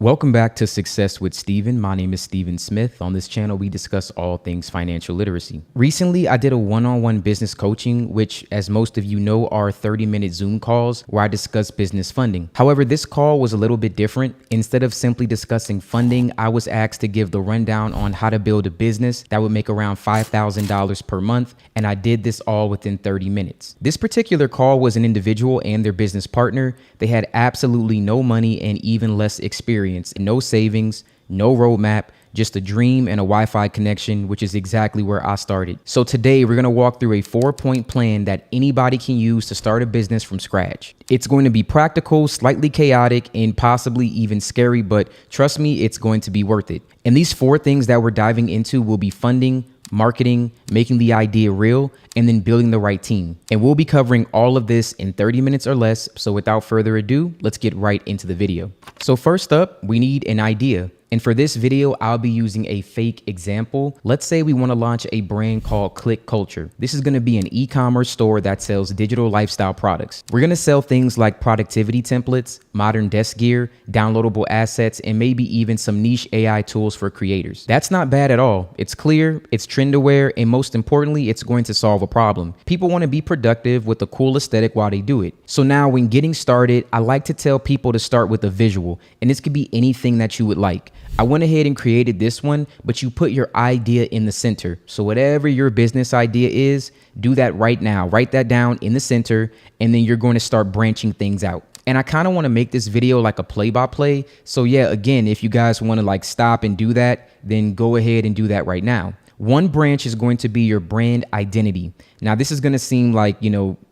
Welcome back to Success with Steven. My name is Steven Smith. On this channel, we discuss all things financial literacy. Recently, I did a one-on-one business coaching, which, as most of you know, are 30-minute Zoom calls where I discuss business funding. However, this call was a little bit different. Instead of simply discussing funding, I was asked to give the rundown on how to build a business that would make around $5,000 per month, and I did this all within 30 minutes. This particular call was an individual and their business partner. They had absolutely no money and even less experience. No savings, no roadmap, just a dream and a Wi-Fi connection, which is exactly where I started. So today we're going to walk through a 4-point plan that anybody can use to start a business from scratch. It's going to be practical, slightly chaotic, and possibly even scary, but trust me, it's going to be worth it. And these 4 things that we're diving into will be funding, marketing, making the idea real, and then building the right team. And we'll be covering all of this in 30 minutes or less. So without further ado, let's get right into the video. So first up, we need an idea. And for this video, I'll be using a fake example. Let's say we want to launch a brand called Click Culture. This is going to be an e-commerce store that sells digital lifestyle products. We're going to sell things like productivity templates, modern desk gear, downloadable assets, and maybe even some niche AI tools for creators. That's not bad at all. It's clear, it's trend aware, and most importantly, it's going to solve a problem. People want to be productive with a cool aesthetic while they do it. So now when getting started, I like to tell people to start with a visual, and this could be anything that you would like. I went ahead and created this one, but you put your idea in the center. So whatever your business idea is, do that right now. Write that down in the center, and then you're going to start branching things out. And I kind of want to make this video like a play-by-play. So yeah, again, if you guys want to like stop and do that, then go ahead and do that right now. One branch is going to be your brand identity. Now, this is going to seem like,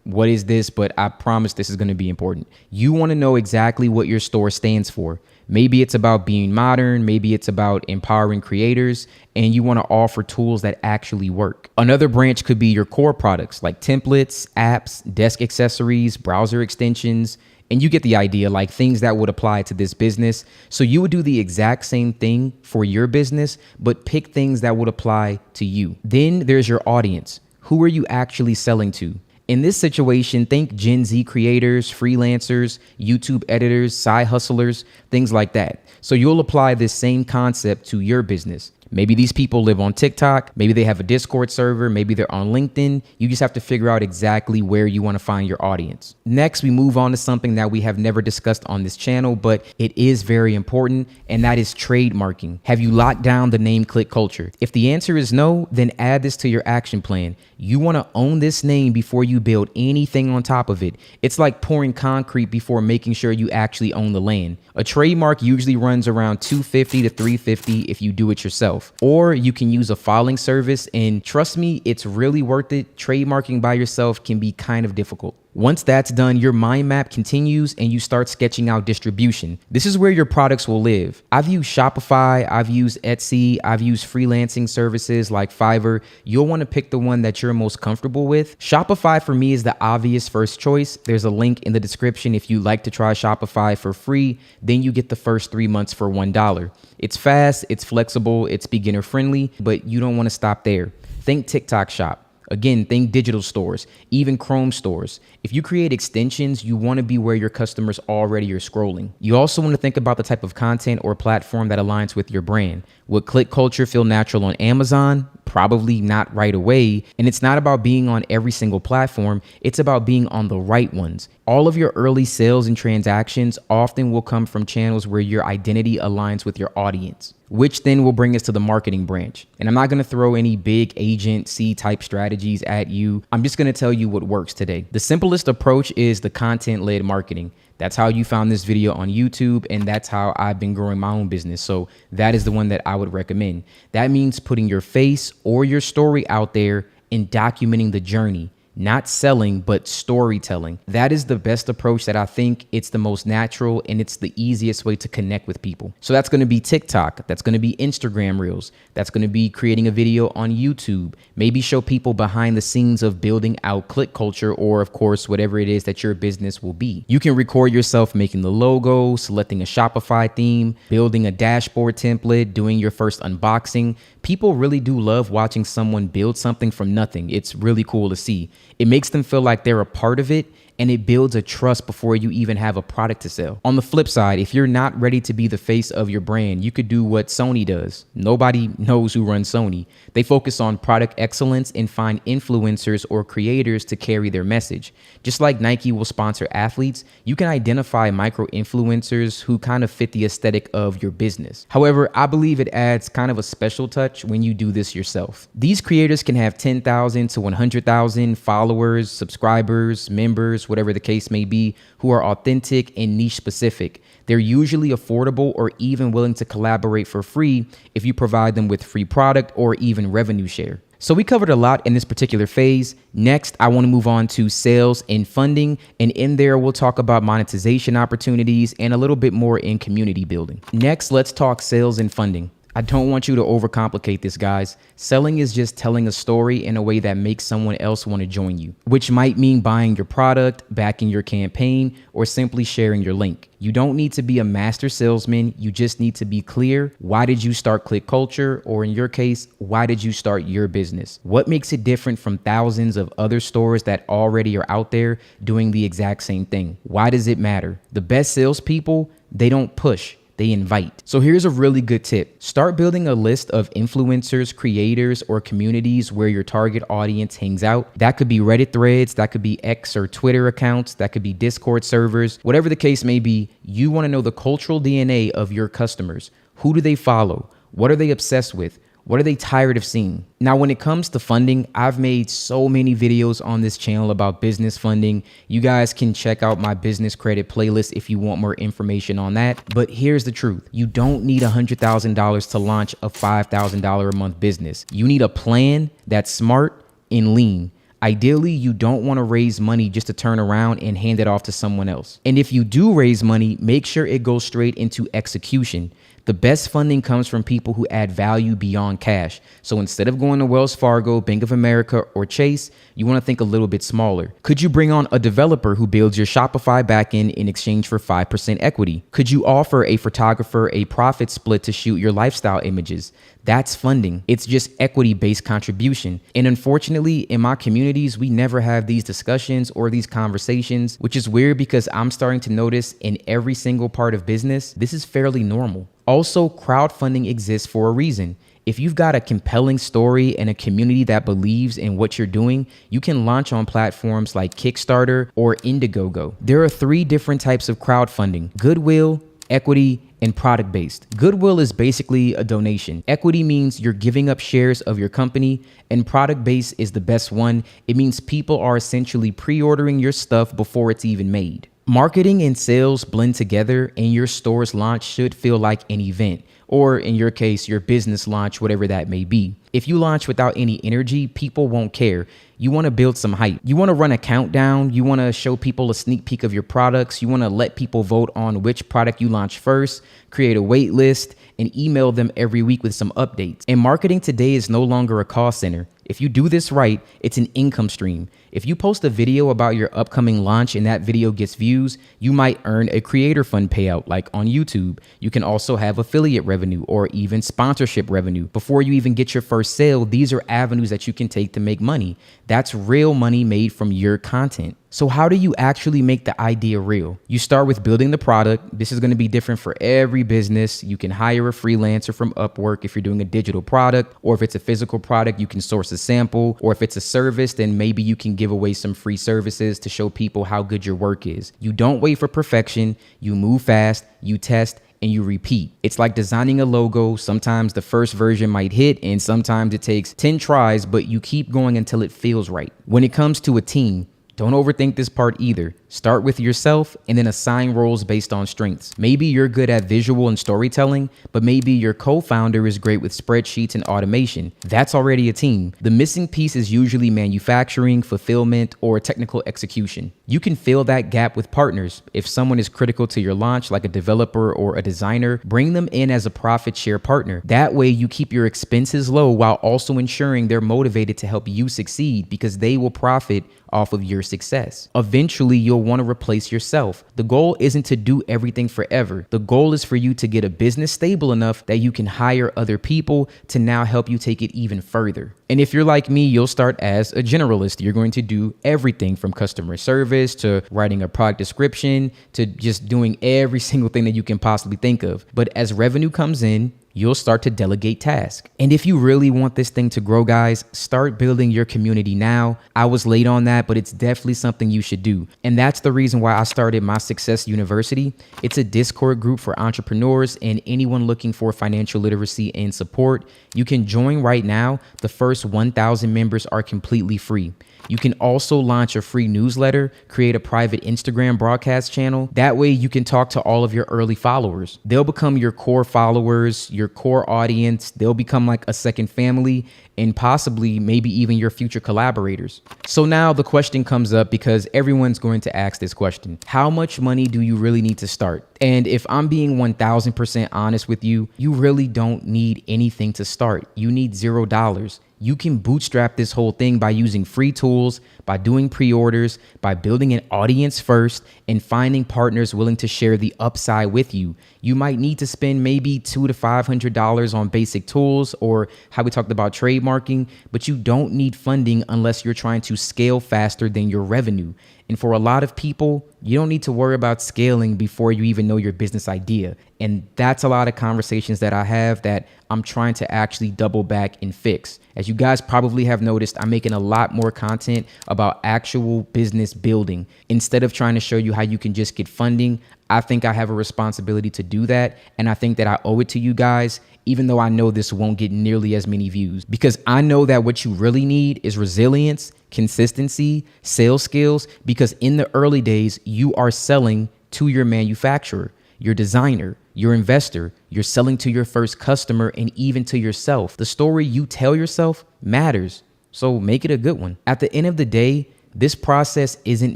what is this? But I promise this is going to be important. You want to know exactly what your store stands for. Maybe it's about being modern. Maybe it's about empowering creators, and you want to offer tools that actually work. Another branch could be your core products like templates, apps, desk accessories, browser extensions. And you get the idea, like things that would apply to this business. So you would do the exact same thing for your business, but pick things that would apply to you. Then there's your audience. Who are you actually selling to? In this situation, think Gen Z creators, freelancers, YouTube editors, side hustlers, things like that. So you'll apply this same concept to your business. Maybe these people live on TikTok. Maybe they have a Discord server. Maybe they're on LinkedIn. You just have to figure out exactly where you want to find your audience. Next, we move on to something that we have never discussed on this channel, but it is very important, and that is trademarking. Have you locked down the name Click Culture? If the answer is no, then add this to your action plan. You want to own this name before you build anything on top of it. It's like pouring concrete before making sure you actually own the land. A trademark usually runs around $250 to $350 if you do it yourself. Or you can use a filing service, and trust me, it's really worth it. Trademarking by yourself can be kind of difficult. Once that's done, your mind map continues and you start sketching out distribution. This is where your products will live. I've used Shopify, I've used Etsy, I've used freelancing services like Fiverr. You'll want to pick the one that you're most comfortable with. Shopify for me is the obvious first choice. There's a link in the description if you like to try Shopify for free. Then you get the first 3 months for $1. It's fast, it's flexible, it's beginner friendly, but you don't want to stop there. Think TikTok Shop. Again, think digital stores, even Chrome stores. If you create extensions, you want to be where your customers already are scrolling. You also want to think about the type of content or platform that aligns with your brand. Would Click Culture feel natural on Amazon? Probably not right away. And it's not about being on every single platform. It's about being on the right ones. All of your early sales and transactions often will come from channels where your identity aligns with your audience, which then will bring us to the marketing branch. And I'm not going to throw any big agency type strategies at you. I'm just going to tell you what works today. The simplest approach is the content-led marketing. That's how you found this video on YouTube, and that's how I've been growing my own business. So that is the one that I would recommend. That means putting your face or your story out there and documenting the journey. Not selling, but storytelling. That is the best approach that I think. It's the most natural and it's the easiest way to connect with people. So that's going to be TikTok. That's going to be Instagram Reels. That's going to be creating a video on YouTube. Maybe show people behind the scenes of building out Click Culture, or of course, whatever it is that your business will be. You can record yourself making the logo, selecting a Shopify theme, building a dashboard template, doing your first unboxing. People really do love watching someone build something from nothing. It's really cool to see. It makes them feel like they're a part of it, and it builds a trust before you even have a product to sell. On the flip side, if you're not ready to be the face of your brand, you could do what Sony does. Nobody knows who runs Sony. They focus on product excellence and find influencers or creators to carry their message. Just like Nike will sponsor athletes, you can identify micro influencers who kind of fit the aesthetic of your business. However, I believe it adds kind of a special touch when you do this yourself. These creators can have 10,000 to 100,000 followers, subscribers, members, whatever the case may be, who are authentic and niche specific. They're usually affordable or even willing to collaborate for free if you provide them with free product or even revenue share. So we covered a lot in this particular phase. Next, I want to move on to sales and funding. And in there, we'll talk about monetization opportunities and a little bit more in community building. Next, let's talk sales and funding. I don't want you to overcomplicate this, guys. Selling is just telling a story in a way that makes someone else want to join you, which might mean buying your product, backing your campaign, or simply sharing your link. You don't need to be a master salesman. You just need to be clear. Why did you start Click Culture? Or in your case, why did you start your business? What makes it different from thousands of other stores that already are out there doing the exact same thing? Why does it matter? The best salespeople, they don't push. They invite. So here's a really good tip. Start building a list of influencers, creators, or communities where your target audience hangs out. That could be Reddit threads, that could be X or Twitter accounts, that could be Discord servers, whatever the case may be. You want to know the cultural DNA of your customers. Who do they follow? What are they obsessed with? What are they tired of seeing? Now, when it comes to funding, I've made so many videos on this channel about business funding. You guys can check out my business credit playlist if you want more information on that. But here's the truth. You don't need $100,000 to launch a $5,000 a month business. You need a plan that's smart and lean. Ideally, you don't want to raise money just to turn around and hand it off to someone else. And if you do raise money, make sure it goes straight into execution. The best funding comes from people who add value beyond cash. So instead of going to Wells Fargo, Bank of America, or Chase, you want to think a little bit smaller. Could you bring on a developer who builds your Shopify backend in exchange for 5% equity? Could you offer a photographer a profit split to shoot your lifestyle images? That's funding. It's just equity-based contribution. And unfortunately, in my communities, we never have these discussions or these conversations, which is weird because I'm starting to notice in every single part of business, this is fairly normal. Also, crowdfunding exists for a reason. If you've got a compelling story and a community that believes in what you're doing, you can launch on platforms like Kickstarter or Indiegogo. There are 3 different types of crowdfunding: goodwill, equity, and product-based. Goodwill is basically a donation. Equity means you're giving up shares of your company, and product-based is the best one. It means people are essentially pre-ordering your stuff before it's even made. Marketing and sales blend together, and your store's launch should feel like an event, or in your case, your business launch, whatever that may be. If you launch without any energy, people won't care. You want to build some hype. You want to run a countdown. You want to show people a sneak peek of your products. You want to let people vote on which product you launch first, create a wait list, and email them every week with some updates. And marketing today is no longer a cost center. If you do this right, it's an income stream. If you post a video about your upcoming launch and that video gets views, you might earn a creator fund payout like on YouTube. You can also have affiliate revenue or even sponsorship revenue. Before you even get your first sale, these are avenues that you can take to make money. That's real money made from your content. So how do you actually make the idea real? You start with building the product. This is going to be different for every business. You can hire a freelancer from Upwork if you're doing a digital product, or if it's a physical product, you can source a sample, or if it's a service, then maybe you can give away some free services to show people how good your work is. You don't wait for perfection. You move fast, you test, and you repeat. It's like designing a logo. Sometimes the first version might hit, and sometimes it takes 10 tries, but you keep going until it feels right. When it comes to a team, don't overthink this part either. Start with yourself and then assign roles based on strengths. Maybe you're good at visual and storytelling, but maybe your co-founder is great with spreadsheets and automation. That's already a team. The missing piece is usually manufacturing, fulfillment, or technical execution. You can fill that gap with partners. If someone is critical to your launch, like a developer or a designer, bring them in as a profit share partner. That way you keep your expenses low while also ensuring they're motivated to help you succeed because they will profit off of your success. Eventually, you'll want to replace yourself. The goal isn't to do everything forever. The goal is for you to get a business stable enough that you can hire other people to now help you take it even further. And if you're like me, you'll start as a generalist. You're going to do everything from customer service to writing a product description to just doing every single thing that you can possibly think of. But as revenue comes in, you'll start to delegate tasks. And if you really want this thing to grow, guys, start building your community now. I was late on that, but it's definitely something you should do. And that's the reason why I started My Success University. It's a Discord group for entrepreneurs and anyone looking for financial literacy and support. You can join right now. The first 1,000 members are completely free. You can also launch a free newsletter, create a private Instagram broadcast channel. That way you can talk to all of your early followers. They'll become your core followers, your core audience. They'll become like a second family and possibly maybe even your future collaborators. So now the question comes up because everyone's going to ask this question. How much money do you really need to start? And if I'm being 1000% honest with you, you really don't need anything to start. You need $0. You can bootstrap this whole thing by using free tools, by doing pre-orders, by building an audience first, and finding partners willing to share the upside with you. You might need to spend maybe $200 to $500 on basic tools or how we talked about trademarking, but you don't need funding unless you're trying to scale faster than your revenue. And for a lot of people, you don't need to worry about scaling before you even know your business idea. And that's a lot of conversations that I have that I'm trying to actually double back and fix. As you guys probably have noticed, I'm making a lot more content about actual business building. Instead of trying to show you how you can just get funding, I think I have a responsibility to do that. And I think that I owe it to you guys, even though I know this won't get nearly as many views, because I know that what you really need is resilience, consistency, sales skills, because in the early days, you are selling to your manufacturer, your designer, your investor, you're selling to your first customer and even to yourself. The story you tell yourself matters, so make it a good one. At the end of the day, this process isn't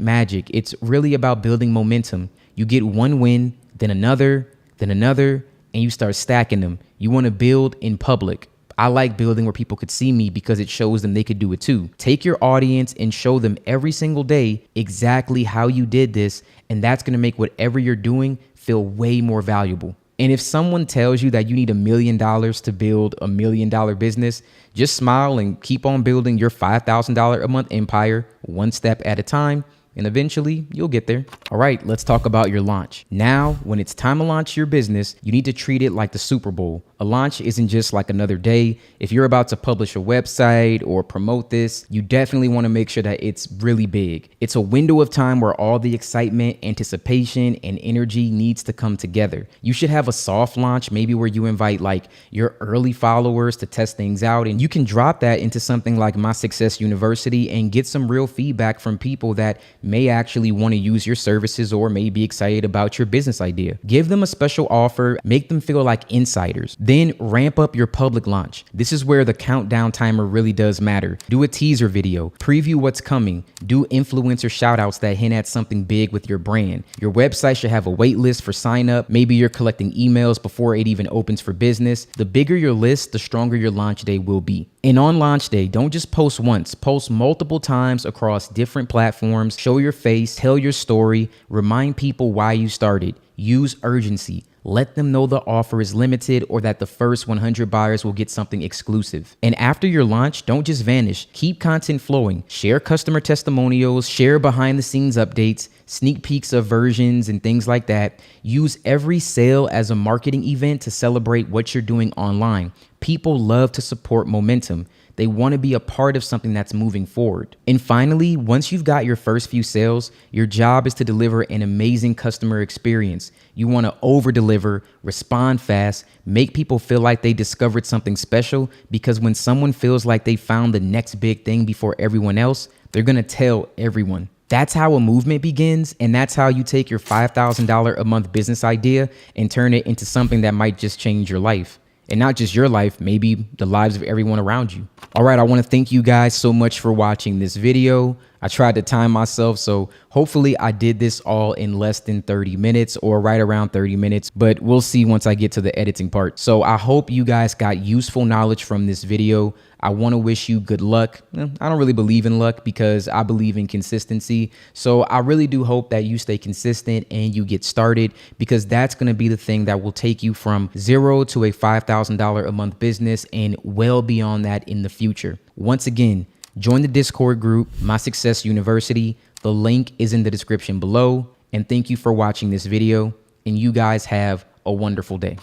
magic. It's really about building momentum. You get one win, then another, and you start stacking them. You want to build in public. I like building where people could see me because it shows them they could do it too. Take your audience and show them every single day exactly how you did this, and that's going to make whatever you're doing feel way more valuable. And if someone tells you that you need $1 million to build $1 million business, just smile and keep on building your $5,000 a month empire one step at a time. And eventually you'll get there. All right, let's talk about your launch. Now, when it's time to launch your business, you need to treat it like the Super Bowl. A launch isn't just like another day. If you're about to publish a website or promote this, you definitely want to make sure that it's really big. It's a window of time where all the excitement, anticipation, and energy needs to come together. You should have a soft launch, maybe where you invite like your early followers to test things out, and you can drop that into something like My Success University and get some real feedback from people that may actually want to use your services or may be excited about your business idea. Give them a special offer, make them feel like insiders. Then ramp up your public launch. This is where the countdown timer really does matter. Do a teaser video, preview what's coming, do influencer shout outs that hint at something big with your brand. Your website should have a wait list for sign up. Maybe you're collecting emails before it even opens for business. The bigger your list, the stronger your launch day will be. And on launch day, don't just post once, post multiple times across different platforms. Show your face, tell your story, remind people why you started. Use urgency. Let them know the offer is limited or that the first 100 buyers will get something exclusive. And after your launch, don't just vanish. Keep content flowing. Share customer testimonials, share behind the scenes updates, sneak peeks of versions and things like that. Use every sale as a marketing event to celebrate what you're doing online. People love to support momentum. They want to be a part of something that's moving forward. And finally, once you've got your first few sales, your job is to deliver an amazing customer experience. You want to over deliver, respond fast, make people feel like they discovered something special, because when someone feels like they found the next big thing before everyone else, they're going to tell everyone. That's how a movement begins, and that's how you take your $5,000 a month business idea and turn it into something that might just change your life. And not just your life, maybe the lives of everyone around you. All right, I want to thank you guys so much for watching this video. I tried to time myself, so hopefully I did this all in less than 30 minutes or right around 30 minutes, but we'll see once I get to the editing part. So I hope you guys got useful knowledge from this video. I want to wish you good luck. I don't really believe in luck because I believe in consistency. So I really do hope that you stay consistent and you get started, because that's going to be the thing that will take you from zero to a $5,000 a month business and well beyond that in the future. Once again, join the Discord group, My Success University. The link is in the description below. And thank you for watching this video. And you guys have a wonderful day.